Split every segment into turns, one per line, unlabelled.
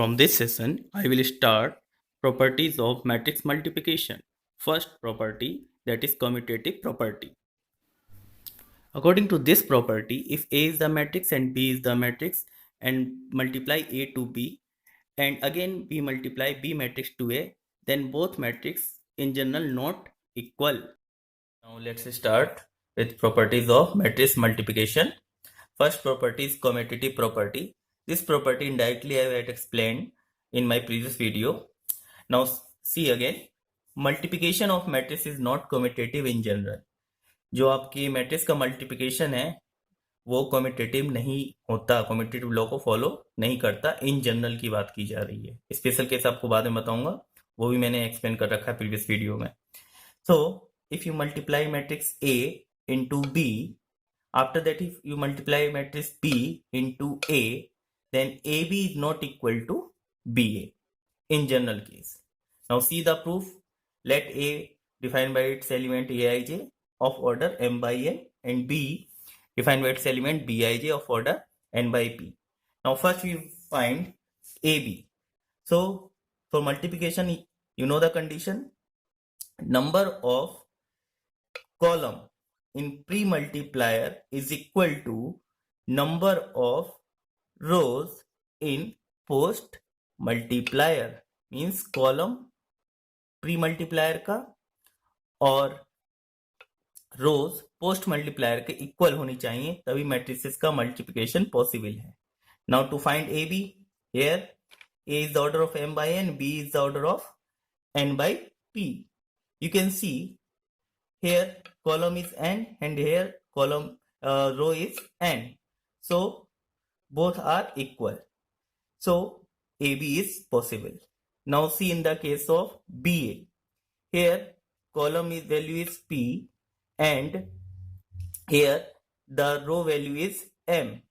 From this session, I will start properties of matrix multiplication. First property, that is commutative property. According to this property, if A is the matrix and B is the matrix and multiply A to B and again we multiply B matrix to A, then both matrix in general not equal. Now let's start with properties of matrix multiplication. First property is commutative property. This property indirectly I had explained in my previous video. Now see again, multiplication of matrix is not commutative in general. जो आपकी matrix का multiplication है वो commutative नहीं होता, commutative law को follow नहीं करता। इन जनरल की बात की जा रही है। स्पेशल केस आपको बाद में बताऊंगा, वो भी मैंने एक्सप्लेन कर रखा है प्रीवियस वीडियो में। So if you multiply matrix A into B, after that if you multiply matrix B into A, then AB is not equal to BA in general case. Now see the proof. Let A defined by its element Aij of order m by n and B defined by its element Bij of order n by p. Now first we find AB. So for multiplication, you know the condition. Number of column in pre-multiplier is equal to number of rows in post-multiplier. Means column pre-multiplier का और rows post-multiplier के equal होनी चाहिए, तभी matrices का multiplication possible है. Now to find AB, here A is the order of m by n, B is the order of n by p. You can see here column is n and here column row is n, so both are equal, so AB is possible. Now see in the case of BA, here column is value is p and here the row value is m.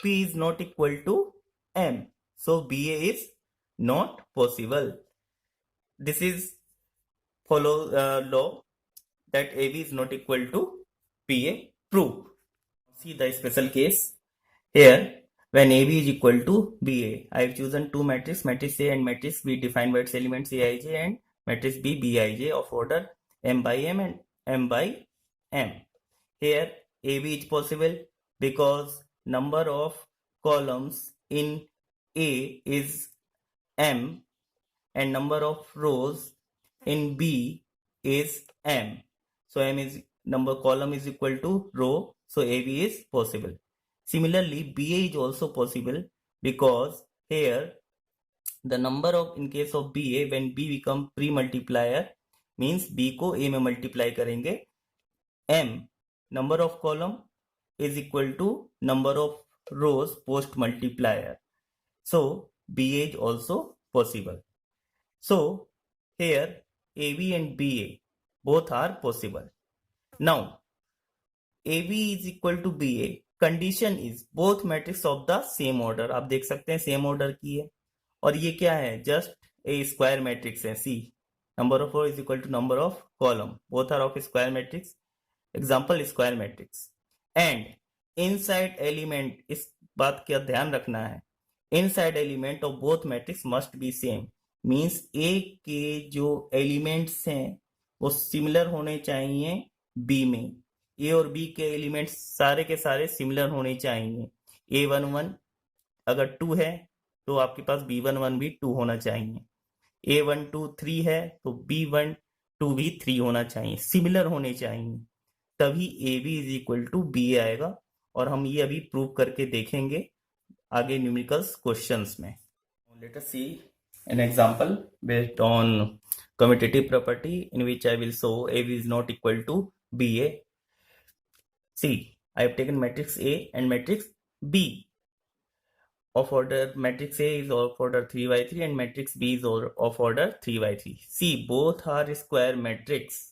P is not equal to m, so BA is not possible. This is follow law that AB is not equal to PA. Proof. See the special case. Here when AB is equal to BA, I have chosen two matrices, matrix A and matrix B defined by its elements Aij and matrix B Bij of order m by m and m by m. Here AB is possible because number of columns in A is m and number of rows in B is m. So m is number column is equal to row, so AB is possible. Similarly, BA is also possible because here the number of, in case of BA, when B become pre-multiplier means B को A में multiply करेंगे, m number of column is equal to number of rows post multiplier, so BA is also possible. So here AB and BA both are possible. Now AB is equal to BA, condition is both matrix of the same order. आप देख सकते हैं same order की है और ये क्या है, जस्ट ए स्क्वायर मैट्रिक्स है. See number of row is equal to number of column, both are of square matrix, example square matrix. And inside element, इस बात का ध्यान रखना है, inside element of both matrix must be same. Means A के जो elements हैं वो सिमिलर होने चाहिए बी में. ए और बी के एलिमेंट्स सारे के सारे सिमिलर होने चाहिए. A11 अगर 2 है तो आपके पास B11 भी 2 होना चाहिए. A12 3 है तो B12 भी 3 होना चाहिए, सिमिलर होने चाहिए, तभी AB is equal to BA आएगा. और हम ये अभी प्रूव करके देखेंगे आगे न्यूमेरिकल्स क्वेश्चंस में. Let us see an example based on commutative property in which I will show AB is not equal to BA. See, I have taken matrix A and matrix B of order. Matrix A is of order 3 by 3 and matrix B is of order 3 by 3. See, both are square matrix,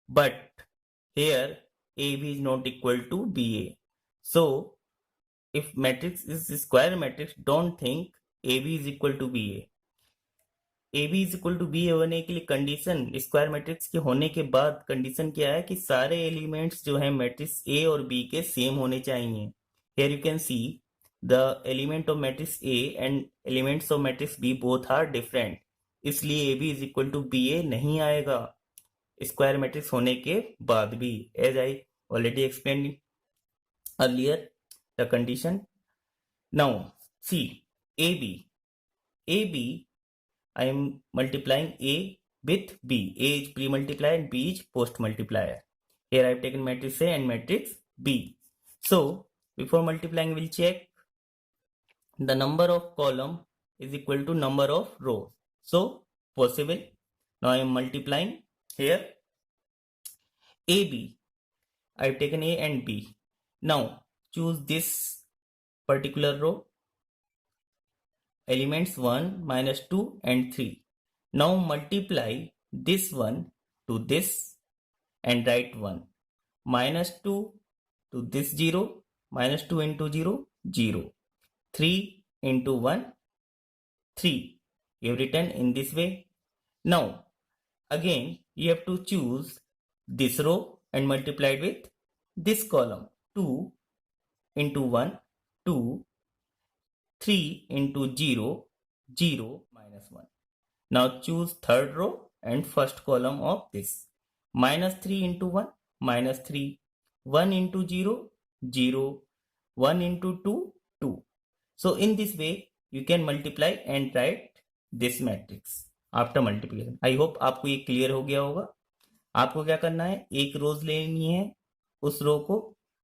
but here AB is not equal to BA. So if matrix is square matrix, don't think AB is equal to BA. AB is equal to B होने के लिए condition, square matrix के होने के बाद condition क्या है कि सारे एलिमेंट्स जो है मैट्रिक्स ए और बी के सेम होने चाहिए. Here you can see the element of matrix A and elements of matrix B both are different, इसलिए AB is equal to BA नहीं आएगा स्क्वायर मैट्रिक्स होने के बाद भी, as I already explained earlier the condition. Now see AB I am multiplying A with B. A is pre-multiplier and B is post-multiplier. Here I have taken matrix A and matrix B. So before multiplying we will check the number of column is equal to number of rows. So possible. Now I am multiplying here AB. I have taken A and B. Now choose this particular row, elements 1, minus 2 and 3. Now multiply this one to this and write 1. Minus 2 to this 0, minus 2 into 0, 0. 3 into 1, 3. You have written in this way. Now again you have to choose this row and multiply it with this column. 2 into 1, 2. 3 into 0, 0 minus 1. Now choose third row and first column of this. Minus 3 into 1, minus 3. 1 into 0, 0. 1 into 2, 2. So in this way you can multiply and write this matrix after multiplication. I hope आपको ये clear हो गया होगा. आपको क्या करना है, एक रोज लेनी है, उस रो को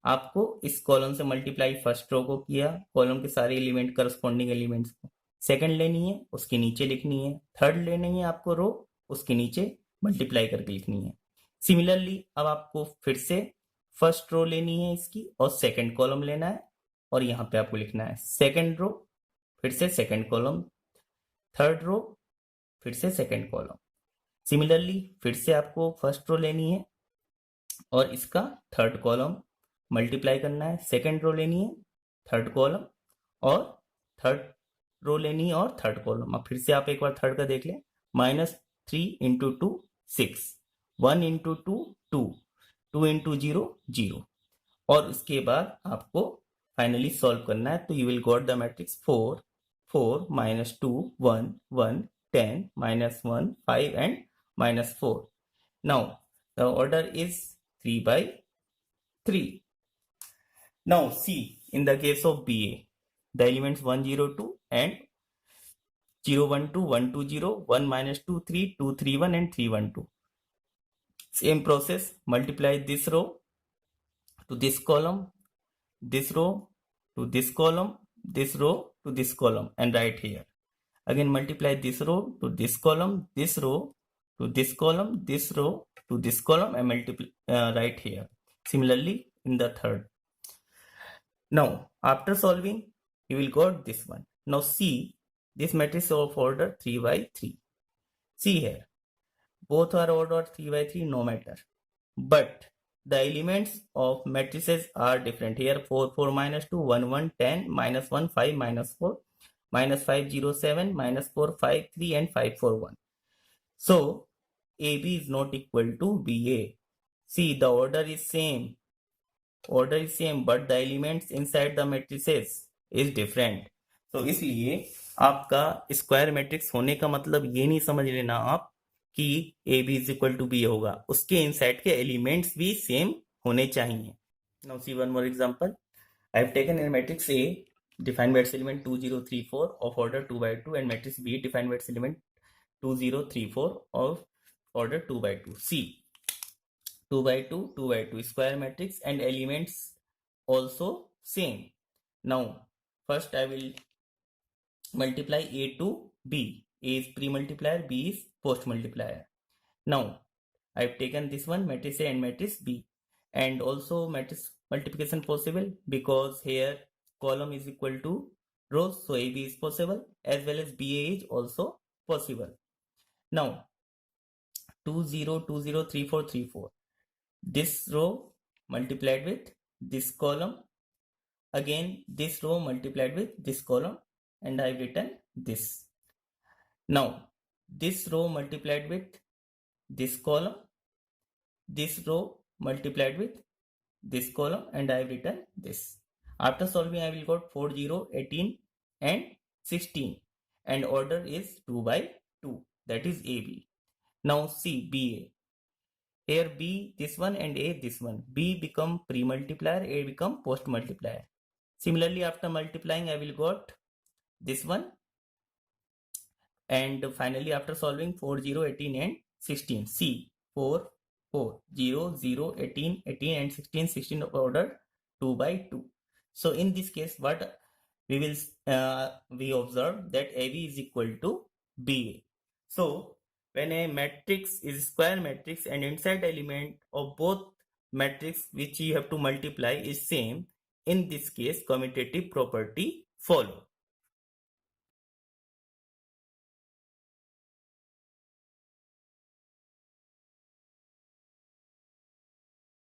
आपको इस कॉलम से मल्टीप्लाई फर्स्ट रो को किया, कॉलम के सारे एलिमेंट करस्पॉन्डिंग एलिमेंट्स को, सेकंड लेनी है उसके नीचे लिखनी है, थर्ड लेनी है आपको रो, उसके नीचे मल्टीप्लाई करके लिखनी है. सिमिलरली अब आपको फिर से फर्स्ट रो लेनी है इसकी और सेकंड कॉलम लेना है और यहाँ पे आपको लिखना है सेकंड रो, फिर से सेकंड कॉलम, थर्ड रो, फिर से सेकंड कॉलम. सिमिलरली फिर से आपको फर्स्ट रो लेनी है और इसका थर्ड कॉलम मल्टीप्लाई करना है, सेकंड रो लेनी है, थर्ड कॉलम और थर्ड रो लेनी है और थर्ड कॉलम. अब फिर से आप एक बार थर्ड का देख लें. Minus 3 into 2 6, 1 into 2 2, 2 into 0 0. और उसके बाद आपको फाइनली सॉल्व करना है. तो you will got the matrix 4 4 minus 2 1 1 10 minus 1 5 and minus 4. Now the order is 3 by 3. Now see, in the case of BA, the elements 1 0 2 and 0 1 2 1 2 0 1 minus 2 3 2 3 1 and 3 1 2. Same process, multiply this row to this column, this row to this column, this row to this column and write here. Again multiply this row to this column, this row to this column, this row to this column and multiply write here. Similarly in the third. Now after solving you will got this one. Now see this matrix of order 3 by 3. See here, both are order 3 by 3, no matter, but the elements of matrices are different. Here 4 4 minus 2 1 1 10 minus 1 5 minus 4 minus 5 0 7 minus 4 5 3 and 5 4 1. So AB is not equal to BA. See, the order is same, but the elements inside the matrices is different. तो इसलिए आपका square matrix होने का मतलब ये नहीं समझ लेना आप कि AB is equal to B होगा, उसके इनसाइड के एलिमेंट्स भी सेम होने चाहिए. Now see one more example. I have taken a matrix A defined by its element 2 0 3 4 of order 2 by 2 and matrix B defined by its element 2 0 3 4 of order 2 by 2. See, 2 by 2 2 by 2 square matrix and elements also same. Now first I will multiply A to B. A is pre-multiplier, B is post-multiplier. Now I have taken this one, matrix A and matrix B, and also matrix multiplication possible because here column is equal to rows, so AB is possible as well as BA is also possible. Now 2 0 2 0 3 4 3 4, this row multiplied with this column, again this row multiplied with this column, and I have written this. Now this row multiplied with this column, this row multiplied with this column, and I have written this. After solving, I will got 4, 0, 18 and 16, and order is 2 by 2, that is AB. Now C, BA. Here B this one and A this one. B become pre-multiplier, A become post-multiplier. Similarly, after multiplying, I will got this one, and finally after solving 4, 0, 18 and 16. C 4, 4, 0, 0, 18, 18 and 16, 16 order 2 by 2. So in this case, what we will we observe that AB is equal to BA. So when a matrix is square matrix and inside element of both matrix which you have to multiply is same, in this case commutative property follow.